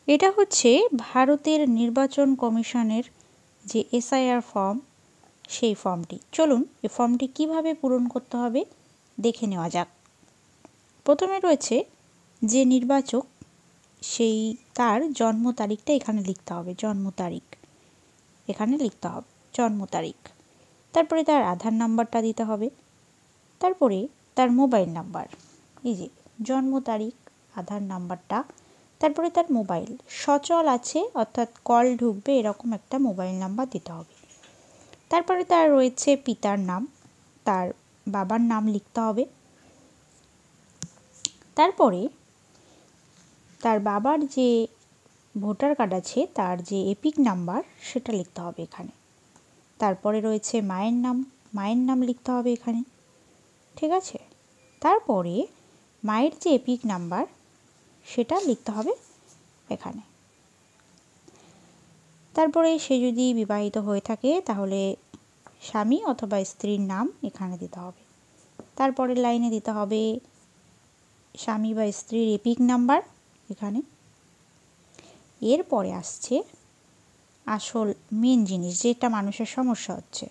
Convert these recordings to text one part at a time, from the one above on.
এটা হচ্ছে ভারতের নির্বাচন কমিশনের যে এসআইআর ফর্ম, সেই ফর্মটি। চলুন এই ফর্মটি কিভাবে পূরণ করতে হবে দেখে নেওয়া যাক। প্রথমে রয়েছে যে নির্বাচক, সেই তার জন্ম তারিখটা এখানে লিখতে হবে। জন্ম তারিখ এখানে লিখতে হবে, জন্ম তারিখ। তারপরে তার আধার নাম্বারটা দিতে হবে। তারপরে তার মোবাইল নাম্বার, এই যে জন্ম তারিখ, আধার নাম্বারটা। তারপরে তার মোবাইল সচল আছে, অর্থাৎ কল ঢুকবে এরকম একটা মোবাইল নাম্বার দিতে হবে। তারপরে তার রয়েছে পিতার নাম, তার বাবার নাম লিখতে হবে। তারপরে তার বাবার যে ভোটার কার্ড আছে, তার যে এপিক নাম্বার সেটা লিখতে হবে এখানে। তারপরে রয়েছে মায়ের নাম, মায়ের নাম লিখতে হবে এখানে, ঠিক আছে। তারপরে মায়ের যে এপিক নাম্বার সেটা লিখতে হবে এখানে। তারপরে সে যদি বিবাহিত হয়ে থাকে তাহলে স্বামী অথবা স্ত্রীর নাম এখানে দিতে হবে। তারপরের লাইনে দিতে হবে স্বামী বা স্ত্রীর এপিক নাম্বার এখানে। এরপরে আসছে আসল মেন জিনিস, যেটা মানুষের সমস্যা হচ্ছে।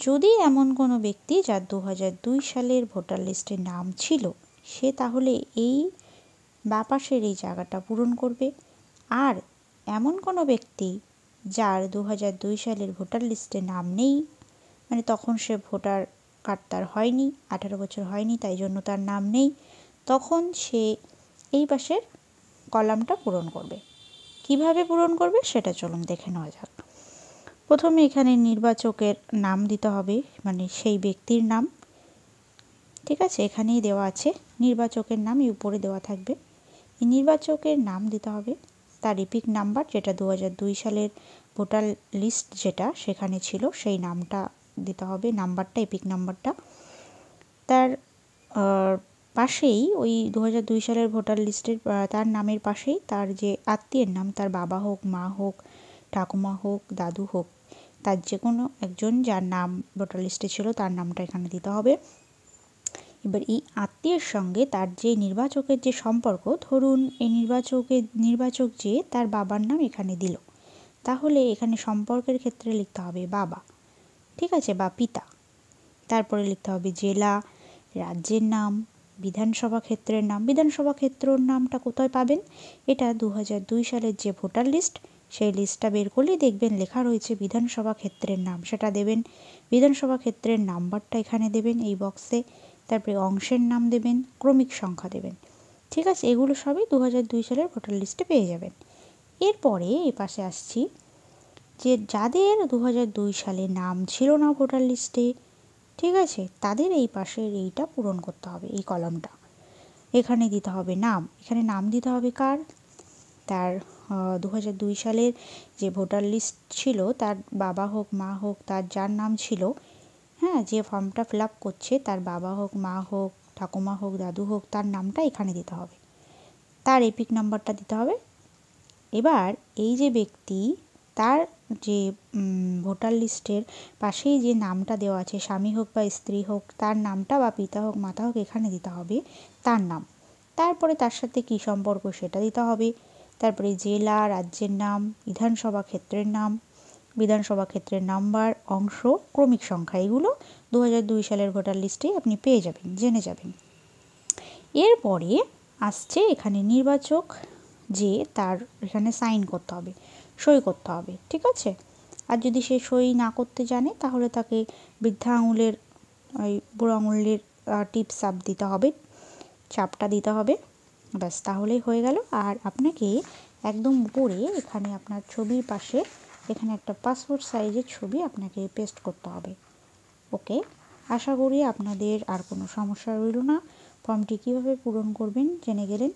যদি এমন কোনো ব্যক্তি যার 2002 সালের ভোটার লিস্টে নাম ছিল, সে তাহলে এই বাপাসের এই জায়গাটা পূরণ করবে। আর এমন কোনো ব্যক্তি যার 2002 সালের ভোটার লিস্টে নাম নেই, মানে তখন সে ভোটার কার্ড তার হয়নি, 18 বছর হয়নি, তাই জন্য তার নাম নেই, তখন সে এই পাশের কলামটা পূরণ করবে। কিভাবে পূরণ করবে সেটা চলুন দেখে নেওয়া যাক। প্রথমে এখানে নির্বাচকের নাম দিতে হবে, মানে সেই ব্যক্তির নাম, ঠিক আছে। এখানেই দেওয়া আছে নির্বাচকের নাম, উপরে দেওয়া থাকবে। এই নির্বাচকের নাম দিতে হবে। তার এপিক নাম্বার, যেটা 2002 সালের ভোটার লিস্ট যেটা সেখানে ছিল, সেই নামটা দিতে হবে, নাম্বারটা, এপিক নাম্বারটা। তার পাশেই ওই 2002 সালের ভোটার লিস্টের তার নামের পাশেই তার যে আত্মীয়ের নাম, তার বাবা হোক, মা হোক, ঠাকুমা হোক, দাদু হোক, তার যে কোনো একজন যার নাম ভোটার লিস্টে ছিল তার নামটা এখানে দিতে হবে। এবার এই আত্মীয়ের সঙ্গে তার যে নির্বাচকের যে সম্পর্ক, ধরুন এই নির্বাচক যে তার বাবার নাম এখানে দিল, তাহলে এখানে সম্পর্কের ক্ষেত্রে লিখতে হবে বাবা, ঠিক আছে, বা পিতা। তারপরে লিখতে হবে জেলা, রাজ্যের নাম, বিধানসভা ক্ষেত্রের নাম। বিধানসভা ক্ষেত্রের নামটা কোথায় পাবেন? এটা 2002 সালের যে ভোটার লিস্ট, সেই লিস্টটা বের করলেই দেখবেন লেখা রয়েছে বিধানসভা ক্ষেত্রের নাম, সেটা দেবেন। বিধানসভা ক্ষেত্রের নাম্বারটা এখানে দেবেন এই বক্সে। তারপরে অংশের নাম দেবেন, ক্রমিক সংখ্যা দেবেন, ঠিক আছে। এগুলো সবই 2002 সালের ভোটার লিস্টে পেয়ে যাবেন। এরপরে এই পাশে আসছি, যে যাদের 2002 সালে নাম ছিল না ভোটার লিস্টে, ঠিক আছে, তাদের এই পাশের এইটা পূরণ করতে হবে, এই কলামটা। এখানে দিতে হবে নাম, এখানে নাম দিতে হবে কার? তার 2002 সালের যে ভোটার লিস্ট ছিল, তার বাবা হোক, মা হোক, তার যার নাম ছিল, হ্যাঁ, যে ফর্মটা ফিল আপ করছে, তার বাবা হোক, মা হোক, ঠাকুমা হোক, দাদু হোক, তার নামটা এখানে দিতে হবে। তার এপিক নাম্বারটা দিতে হবে। এবার এই যে ব্যক্তি, তার যে ভোটার লিস্টের পাশেই যে নামটা দেওয়া আছে, স্বামী হোক বা স্ত্রী হোক, তার নামটা, বা পিতা হোক, মাতা হোক, এখানে দিতে হবে তার নাম। তারপরে তার সাথে কী সম্পর্ক সেটা দিতে হবে। তারপরে জেলা, রাজ্যের নাম, বিধানসভা ক্ষেত্রের নাম, বিধানসভা ক্ষেত্রের নাম্বার, অংশ, ক্রমিক সংখ্যা, এগুলো 2002 সালের ভোটার লিস্টেই আপনি পেয়ে যাবেন, জেনে যাবেন। এরপরে আসছে এখানে নির্বাচক, যে তার এখানে সাইন করতে হবে, সই করতে হবে, ঠিক আছে। আর যদি সে সই না করতে জানে, তাহলে তাকে বৃদ্ধা আঙুলের, ওই বুড়ো আঙুলের টিপস চাপ দিতে হবে, চাপটা দিতে হবে, ব্যাস, তাহলেই হয়ে গেল। আর আপনাকে একদম উপরে এখানে আপনার ছবির পাশে এখানে একটা পাসপোর্ট সাইজের ছবি আপনাকে পেস্ট করতে হবে। ওকে, আশা করি আপনাদের আর কোনো সমস্যা রইল না। ফর্মটি কীভাবে পূরণ করবেন জেনে গেলেন।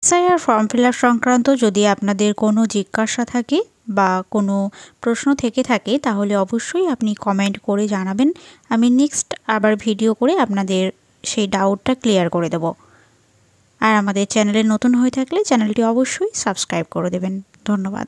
এসআইআর ফর্ম ফিল আপ সংক্রান্ত যদি আপনাদের কোনো জিজ্ঞাসা থাকে বা কোনো প্রশ্ন থেকে থাকে, তাহলে অবশ্যই আপনি কমেন্ট করে জানাবেন। আমি নেক্সট আবার ভিডিও করে আপনাদের সেই ডাউটটা ক্লিয়ার করে দেব। আর আমাদের চ্যানেলে নতুন হয়ে থাকলে চ্যানেলটি অবশ্যই সাবস্ক্রাইব করে দেবেন। ধন্যবাদ।